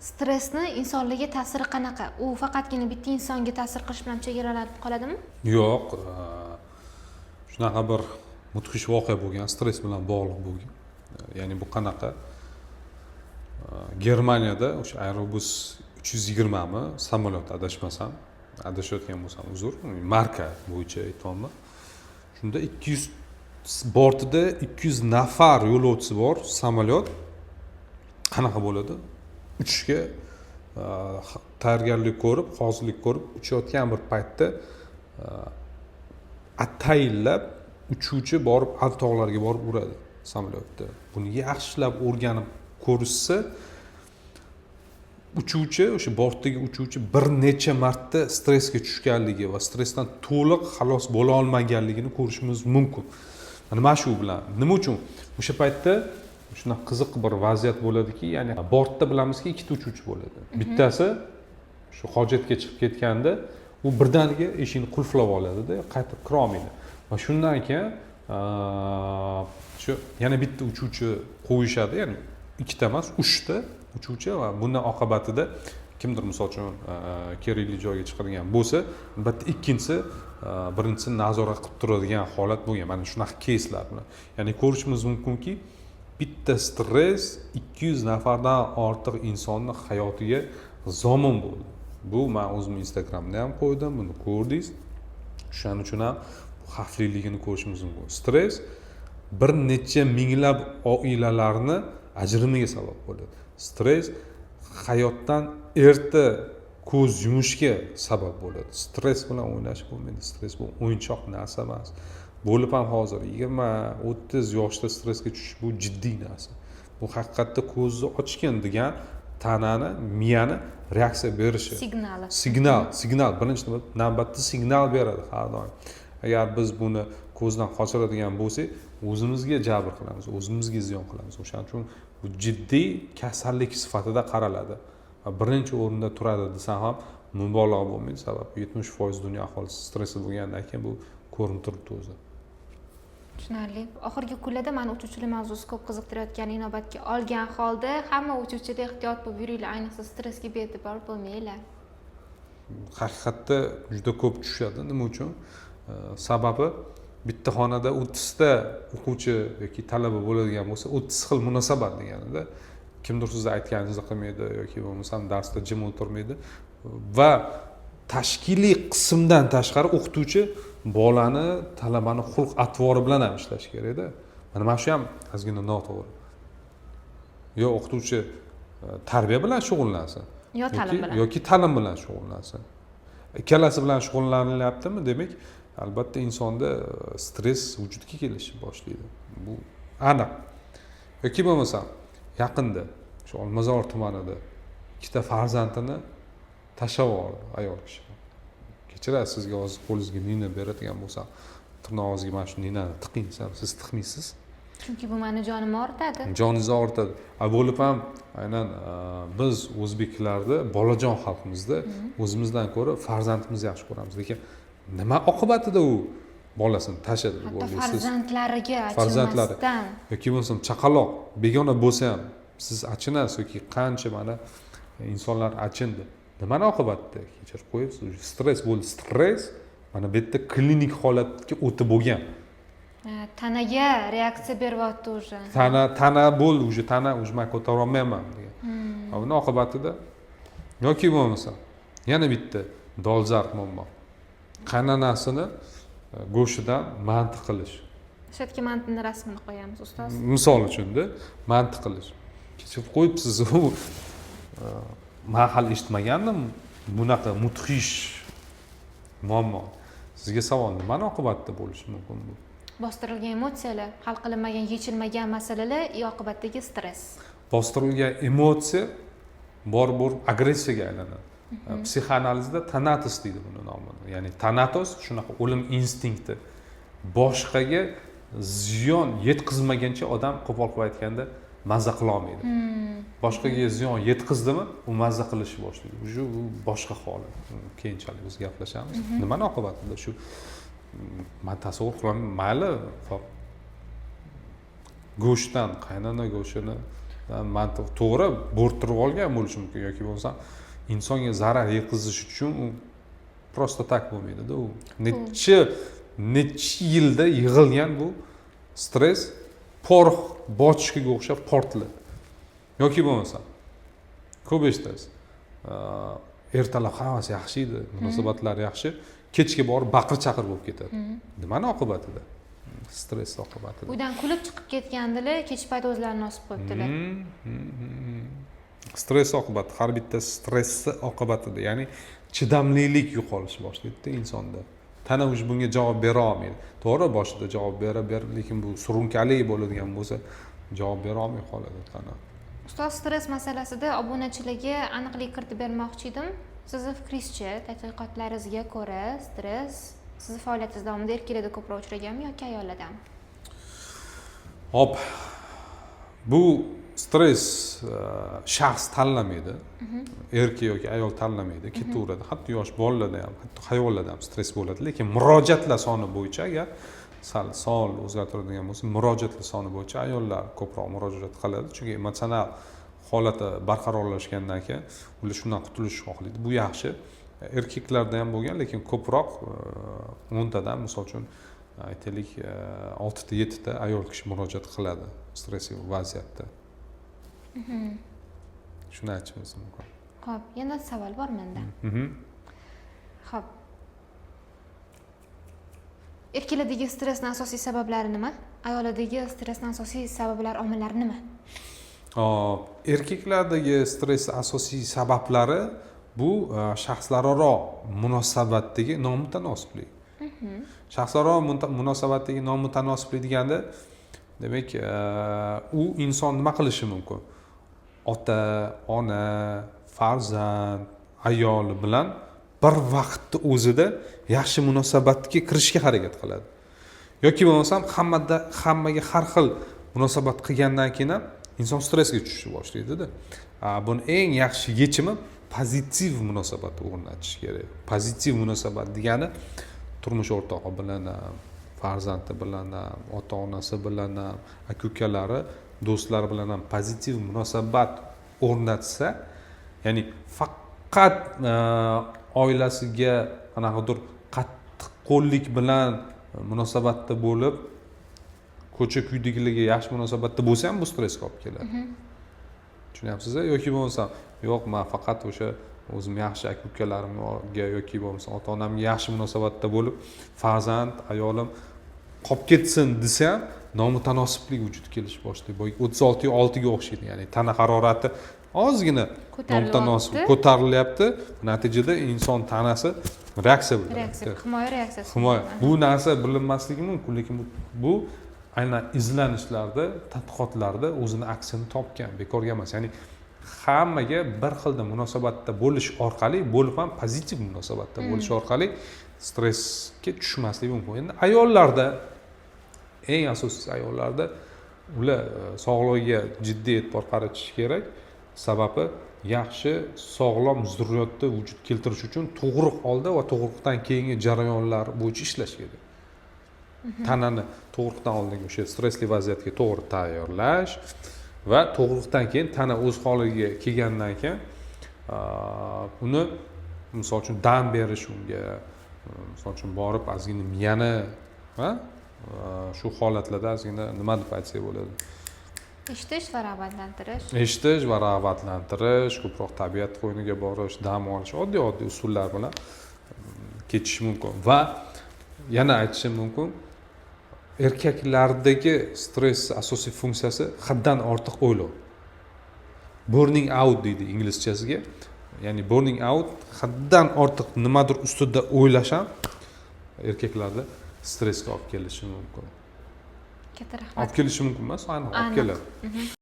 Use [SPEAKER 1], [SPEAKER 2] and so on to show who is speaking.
[SPEAKER 1] Stressni insonlarga ta'siri qanaqa? U faqatgina bitta insonga ta'sir qilish bilan chegaralanib qoladimi?
[SPEAKER 2] Yo'q, shunaqa bir mudhish voqea bo'lgan, stress bilan bog'liq bo'lgan. Ya'ni bu qanaqa? Germaniyada o'sha Airbus 320 mi samolyot adashmasam, adashayotgan bo'lsam uzr, marka bo'yicha aytyapman. Shunda 200 bortida 200 nafar yo'lovchisi bor samolyot qanaqa bo'ladi? Uchishga tayyorgarlik ko'rib, hozirlik ko'rib uchayotgan bir paytda ataylab uchuvchi borib tog'larga borib uradi samolyotda. Buni yaxshilab o'rganib ko'rishsa, uchuvchi, o'sha bortdagi uchuvchi bir necha marta stressga tushganligi va stressdan to'liq xalos bo'la olmaganligini ko'rishimiz mumkin. Mana shu bilan nima uchun o'sha paytda shunaqa qiziq bir vaziyat bo'ladiki, ya'ni bortda bilamizki, ikkita uchuvchi bo'ladi. Bittasi shu hojatga chiqib ketganda u birdaniga eshikni qulflab oladida, qaytib kira olmaydi. Va shundan keyin shu yana bitta uchuvchi qo'yishadi, ya'ni ikkita emas, 3 ta uchuvchi va bundan oqibatida kimdir misol uchun kerakli joyga chiqadigan bo'lsa, albatta ikkinchisi birinchisini nazorat qilib turadigan holat bo'lgan. Mana shunaqa keyslar bilan. Ya'ni ko'rishimiz mumkinki, bitta stress 200 nafardan ortiq insonning hayotiga zomin bo'ldi. Bu men o'zim Instagramda ham qo'ydim, buni ko'rdingiz. Shuning uchun ham xavfliligini ko'rishimiz mumkin. Stress bir necha minglab oilalarni ajrimiga sabab bo'ladi. Stress hayotdan erta ko'z yumishga sabab bo'ladi. Stress bilan o'ynash bo'lmaydi. Stress bu o'yinchoq narsa emas. Bo'lib ham hozir 20-30 yoshda stressga tushish bu jiddiy narsa. Bu haqiqatda ko'zni ochgan degan tanani, miyani reaksiya berishi. Signal birinchi navbatda signal beradi har doim. Agar biz buni ko'zdan qochiradigan bo'lsak, o'zimizga jabr qilamiz, o'zimizga ziyon qilamiz. O'shaning uchun bu jiddiy kasallik sifatida qaraladi. Va birinchi o'rinda turadi desam ham mubolag'a bo'lmaydi, sababi 70% dunyo aholisi stressli bo'lgandan keyin bu ko'rinib turibdi o'zi.
[SPEAKER 1] Tushunarli. Oxirgi kunlarda meni uchuvchilik mavzusi ko'p qiziqtirayotgani inobatga olgan holda hamma uchuvchida ehtiyot bo'lib yuringlar, ayniqsa stressga bee'tibor bo'lmanglar.
[SPEAKER 2] Haqiqatda juda ko'p tushadi. Nima uchun? Sababi bitta xonada 30 ta o'quvchi yoki talaba bo'ladigan bo'lsa, 30 xil munosabat deganida kimdir sizni aytganingizni qilmaydi yoki bo'lmasam darsda jim o'tirmaydi va tashkiliy qismdan tashqari o'qituvchi bolani, talabani xulq-atvori bilan ham ishlash kerak-da. Mana shu ham ozgina noto'g'ri. Yo o'qituvchi tarbiya bilan shug'ullansin,
[SPEAKER 1] yo ta'lim bilan
[SPEAKER 2] yoki ta'lim bilan shug'ullansin. Ikkalasi bilan shug'ullanilyaptimi? Demak, albatta insonda stress vujudga kelishni boshlaydi. Bu aniq. Yoki bo'lmasam yaqinda shu Olmazor tumanida ikkita farzandini tashlab yubordi ayol kishi. Kechirasiz, sizga hozir qo'lingizga nina beradigan bo'lsam, tirnog'ingizga mana shu ninani tiqing desam, siz tiqmaysiz.
[SPEAKER 1] Chunki bu meni jonimni og'ritadi.
[SPEAKER 2] Joningizni og'ritadi. Bo'lib ham aynan biz o'zbeklarda, bolajon xalqimizda o'zimizdan ko'ra farzandimizni yaxshi ko'ramiz. Lekin nima oqibatida u bolasini tashladi deb o'ylaysiz?
[SPEAKER 1] Farzandlariga achinmasdan
[SPEAKER 2] yoki bo'lmasam chaqaloq begona bo'lsa ham siz achinasiz yoki qancha mana insonlar achindi. Nimani oqibatida? Kechirib qo'yibsiz, stress bo'ldi. Stress mana bu yerda klinik holatga o'tib bo'lgan.
[SPEAKER 1] Tanaga reaksiya beryapti o'sha.
[SPEAKER 2] Tana bo'ldi, o'sha tana men ko'tara olmayman degan. Buni oqibatida yoki bo'lmasa yana bitta dolzarb muammo. Qaynanasini go'shtidan manti qilish.
[SPEAKER 1] Shatki mantini rasmini qo'yamiz ustoz.
[SPEAKER 2] Misol uchun-da, manti qilish. Kechib qo'yibsiz u men hali eshitmagandim bunaqa mudhish muammo. Sizga savol, nimani oqibatida bo'lishi mumkin bu?
[SPEAKER 1] Bostirilgan emotsiyalar, hal qilinmagan, yechilmagan masalalar oqibatdagi stress.
[SPEAKER 2] Bostirilgan emotsiya bor agressiyaga aylanadi. Psixoanalizda tanatos deydi buni nomini. Ya'ni tanatos shunaqa o'lim instinkti. Boshqaga ziyon yetkazmaguncha odam qo'pol qilib aytganda mazza qila olmaydi. Boshqaga ziyon yetkazdimi, u mazza qilishni boshlaydi. Bu boshqa holat. Keyinchalik biz gaplashamiz. Nimani oqibatida shu men tasavvur qilaman, mayli go'shtdan, qaynana go'shtini mantiq to'g'ri bo'rttirib olgan bo'lishi mumkin yoki bo'lmasam insonga zarar yetkazish uchun u просто так bo'lmaydida u necha yilda yig'ilgan bu stress porox bochkaga o'xshab portladi yoki bo'lmasam ko'p eshitasiz ertalab hammasi yaxshi edi munosabatlar yaxshi kechga borib baqir chaqir bo'lib ketadi nimani oqibatida stress oqibatida
[SPEAKER 1] uydan kulib chiqib ketgandilar kech payt o'zlarini osib qo'yibdilar
[SPEAKER 2] stress oqibati har bitta stressni oqibatida ya'ni chidamlilik yo'qolishi boshlaydi insonda tana уже bunga javob bera olmaydi to'g'ri boshida javob berib lekin bu surunkali bo'ladigan bo'lsa javob bera olmay qoladi tana
[SPEAKER 1] ustoz stress masalasida obunachilarga aniqlik kiritib bermoqchi edim sizni fikringizcha tadqiqotlaringizga ko'ra stress sizni faoliyatingiz davomida erkaklarda ko'proq uchraganmi yoki ayollardami
[SPEAKER 2] hop bu stress shaxs tanlamaydi erkak yoki ayol tanlamaydi ketaveradi hatto yosh bolalarda ham hatto hayvonlarda ham stress bo'ladi lekin murojaatlar soni bo'yicha agar sal son o'zgartiradigan bo'lsa murojaatlar soni bo'yicha ayollar ko'proq murojaat qiladi chunki emotsional holati barqarorlashgandan keyin ular shundan qutulishni xohlaydi bu yaxshi erkaklarda ham bo'lgan lekin ko'proq 10tadan misol uchun aytaylik 6ta 7ta ayol kishi murojaat qiladi stressiv vaziyatda shuni aytishimiz mumkin
[SPEAKER 1] ho'p yana savol bor menda ho'p erkaklardagi stressning asosiy sabablari nima ayollardagi stressning asosiy sabablar omillari nima
[SPEAKER 2] erkaklardagi stress asosiy sabablari bu shaxslararo munosabatdagi nomutanosiblik shaxslararo munosabatdagi nomutanosiblik deganda demak u inson nima qilishi mumkin ota ona farzand ayoli bilan bir vaqtni o'zida yaxshi munosabatga kirishga harakat qiladi yoki bo'lmasam hammaga har xil munosabat qilgandan keyin ham inson stressga tushishni boshlaydida buni eng yaxshi yechimi pozitiv munosabat o'rnatish kerak pozitiv munosabat degani turmush o'rtog'i bilan ham farzandi bilan ham ota onasi bilan ham aka ukalari do'stlari bilan ham pozitiv munosabat o'rnatsa ya'ni faqat oilasiga qanaqadir qattiqqo'llik bilan munosabatda bo'lib ko'cha kuydagilarga yaxshi munosabatda bo'lsa ham bu stressga olib keladi tushunyapsiz yoki bo'lmasa yo'q man faqat o'sha o'zim yaxshi aka ukalarimga yoki bo'lmasa ota onamga yaxshi munosabatda bo'lib farzand ayolim qolib ketsin desa ham nomutanosiblik vujudga kelish boshlaydi boyagi 36:6 ga o'xshaydi ya'ni tana harorati ozgina nomutanosib ko'tarilyapti natijada inson tanasi reaksiya bildiradi
[SPEAKER 1] himoya reaksiyasi
[SPEAKER 2] himoya bu narsa bilinmasligi mumkin lekin bu aynan izlanishlarda tadqiqotlarda o'zini aksini topgan bekorga emas ya'ni hammaga bir xilda munosabatda bo'lish orqali bo'lib ham pozitiv munosabatda bo'lish orqali stressga tushmaslik mumkin endi ayollarda eng asosiysi ayollarda ular sog'lig'iga jiddiy e'tibor qaratish kerak sababi yaxshi sog'lom zurriyotni vujudga keltirish uchun tug'ruq oldi va tug'ruqdan keyingi jarayonlar bo'yicha ishlash kerak tanani tug'ruqdan oldingi o'sha stressli vaziyatga to'g'ri tayyorlash va tug'ruqdan keyin tana o'z holiga kelgandan keyin uni misol uchun dam berish unga misol uchun borib ozgina miyani shu holatlarda ozgina nima deb aytsak bo'ladi
[SPEAKER 1] eshitish va
[SPEAKER 2] rag'batlantirish ko'proq tabiat qo'yniga borish dam olish oddiy usullar bilan ketish mumkin va yana aytishim mumkin erkaklardagi stress asosiy funksiyasi haddan ortiq o'ylov burning out deydi inglizchasiga ya'ni burning out haddan ortiq nimadir ustida o'ylash ham erkaklarda stressga olib kelishi mumkin
[SPEAKER 1] katta rahmat
[SPEAKER 2] olib kelishi mumkin emas aniq olib keladi